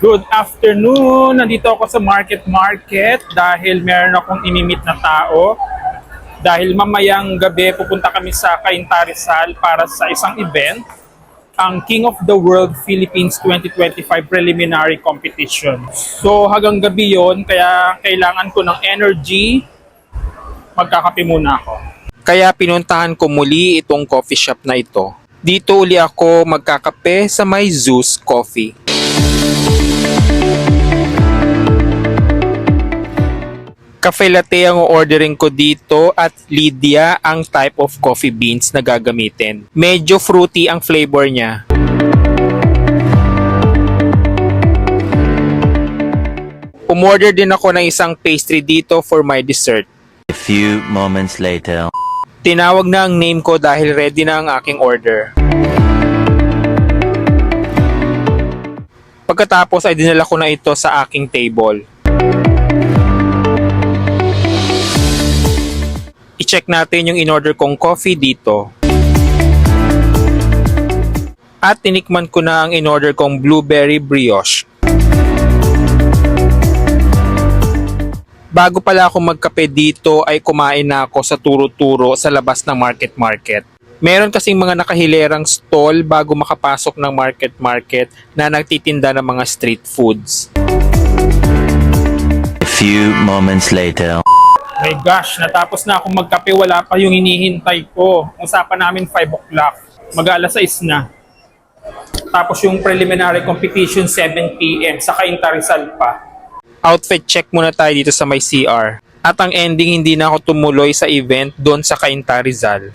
Good afternoon! Nandito ako sa Market dahil meron akong inimit na tao. Dahil mamayang gabi pupunta kami sa Cainta Rizal para sa isang event, ang King of the World Philippines 2025 Preliminary Competition. So hanggang gabi yon, kaya kailangan ko ng energy. Magkakape muna ako. Kaya pinuntahan ko muli itong coffee shop na ito. Dito uli ako magkakape sa may Zeus Coffee. Cafe latte ang ordering ko dito at Lydia ang type of coffee beans na gagamitin. Medyo fruity ang flavor niya. Umorder din ako ng isang pastry dito for my dessert. A few moments later. Tinawag na ang name ko dahil ready na ang aking order. Pagkatapos ay dinala ko na ito sa aking table. I-check natin yung in-order kong coffee dito. At tinikman ko na ang in-order kong blueberry brioche. Bago pala ako magkape dito ay kumain na ako sa turo-turo sa labas ng market. Meron kasing mga nakahilerang stall bago makapasok ng market na nagtitinda ng mga street foods. A few moments later. My gosh, natapos na akong magkape, wala pa yung hinihintay ko. Usapan namin 5 o'clock, mag-alas 6 na. Tapos yung preliminary competition 7 PM sa Cainta Rizal pa. Outfit check muna tayo dito sa may CR. At ang ending, hindi na ako tumuloy sa event doon sa Cainta Rizal.